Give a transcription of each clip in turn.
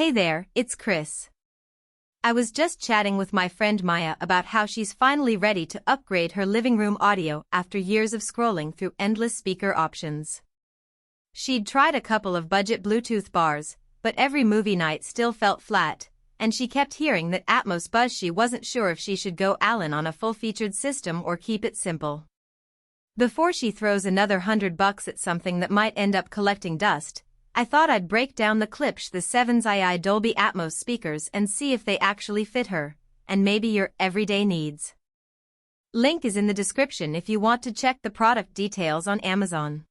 Hey there, it's Chris. I was just chatting with my friend Maya about how she's finally ready to upgrade her living room audio after years of scrolling through endless speaker options. She'd tried a couple of budget Bluetooth bars, but every movie night still felt flat, and she kept hearing that Atmos buzz. She wasn't sure if she should go all in on a full-featured system or keep it simple. Before she throws another $100 at something that might end up collecting dust, I thought I'd break down the Klipsch the 7.5 Dolby Atmos speakers and see if they actually fit her, and maybe your everyday needs. Link is in the description if you want to check the product details on Amazon.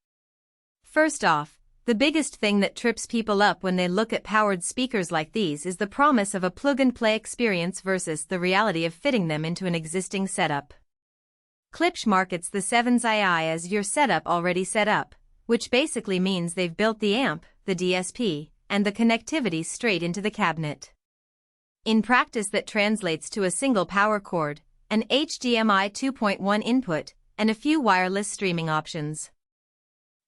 First off, the biggest thing that trips people up when they look at powered speakers like these is the promise of a plug-and-play experience versus the reality of fitting them into an existing setup. Klipsch markets the 7.5 as your setup already set up, which basically means they've built the amp, the DSP, and the connectivity straight into the cabinet. In practice, that translates to a single power cord, an HDMI 2.1 input, and a few wireless streaming options.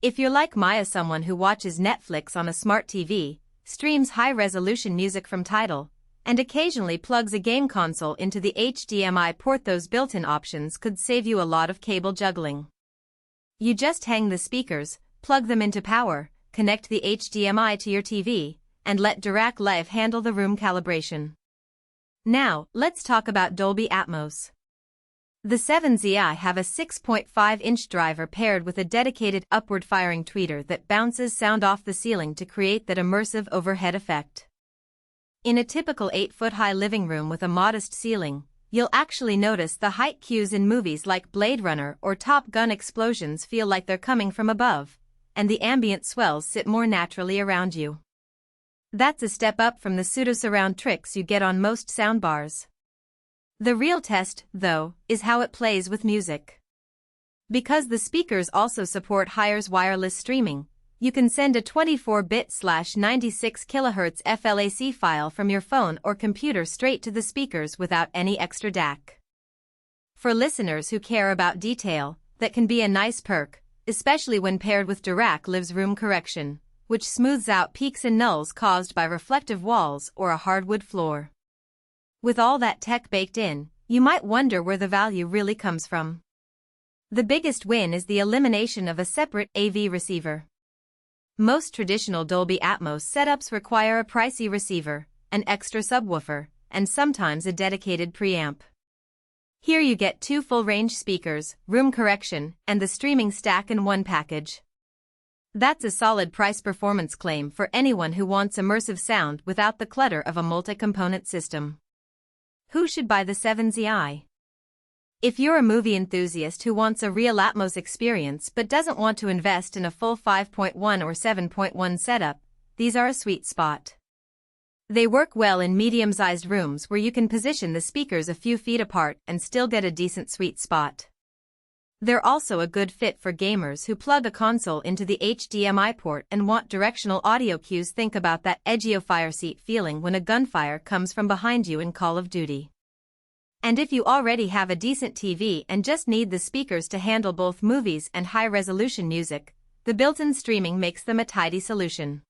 If you're like Maya, someone who watches Netflix on a smart TV, streams high-resolution music from Tidal, and occasionally plugs a game console into the HDMI port, those built-in options could save you a lot of cable juggling. You just hang the speakers, plug them into power, connect the HDMI to your TV, and let Dirac Live handle the room calibration. Now, let's talk about Dolby Atmos. The 7.5 have a 6.5-inch driver paired with a dedicated upward-firing tweeter that bounces sound off the ceiling to create that immersive overhead effect. In a typical 8-foot-high living room with a modest ceiling, you'll actually notice the height cues in movies like Blade Runner or Top Gun. Explosions feel like they're coming from above, and the ambient swells sit more naturally around you. That's a step up from the pseudo-surround tricks you get on most soundbars. The real test, though, is how it plays with music. Because the speakers also support higher wireless streaming, you can send a 24-bit/96 kHz FLAC file from your phone or computer straight to the speakers without any extra DAC. For listeners who care about detail, that can be a nice perk, especially when paired with Dirac Live's room correction, which smooths out peaks and nulls caused by reflective walls or a hardwood floor. With all that tech baked in, you might wonder where the value really comes from. The biggest win is the elimination of a separate AV receiver. Most traditional Dolby Atmos setups require a pricey receiver, an extra subwoofer, and sometimes a dedicated preamp. Here you get two full-range speakers, room correction, and the streaming stack in one package. That's a solid price-performance claim for anyone who wants immersive sound without the clutter of a multi-component system. Who should buy the 7.5? If you're a movie enthusiast who wants a real Atmos experience but doesn't want to invest in a full 5.1 or 7.1 setup, these are a sweet spot. They work well in medium-sized rooms where you can position the speakers a few feet apart and still get a decent sweet spot. They're also a good fit for gamers who plug a console into the HDMI port and want directional audio cues. Think about that edgy fire seat feeling when a gunfire comes from behind you in Call of Duty. And if you already have a decent TV and just need the speakers to handle both movies and high-resolution music, the built-in streaming makes them a tidy solution.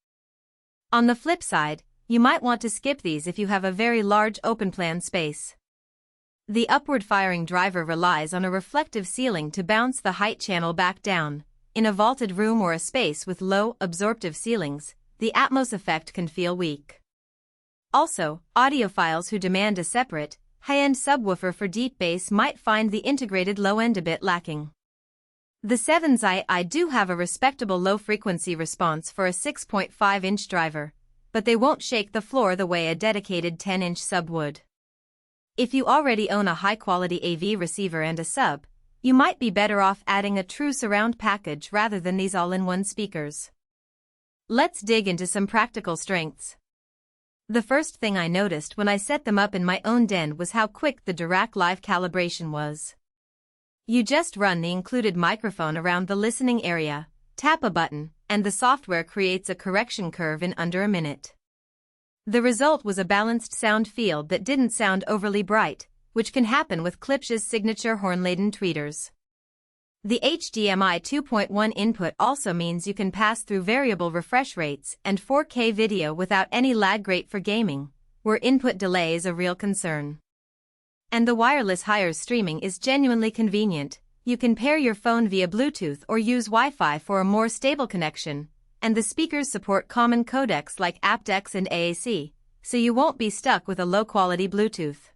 On the flip side, you might want to skip these if you have a very large open-plan space. The upward-firing driver relies on a reflective ceiling to bounce the height channel back down. In a vaulted room or a space with low, absorptive ceilings, the Atmos effect can feel weak. Also, audiophiles who demand a separate, high-end subwoofer for deep bass might find the integrated low-end a bit lacking. The 7.5 do have a respectable low-frequency response for a 6.5-inch driver, but they won't shake the floor the way a dedicated 10-inch sub would. If you already own a high-quality AV receiver and a sub, you might be better off adding a true surround package rather than these all-in-one speakers. Let's dig into some practical strengths. The first thing I noticed when I set them up in my own den was how quick the Dirac Live calibration was. You just run the included microphone around the listening area, tap a button, and the software creates a correction curve in under a minute. The result was a balanced sound field that didn't sound overly bright, which can happen with Klipsch's signature horn-laden tweeters. The HDMI 2.1 input also means you can pass through variable refresh rates and 4K video without any lag, great for gaming, where input delay is a real concern. And the wireless higher streaming is genuinely convenient. You can pair your phone via Bluetooth or use Wi-Fi for a more stable connection, and the speakers support common codecs like aptX and AAC, so you won't be stuck with a low-quality Bluetooth.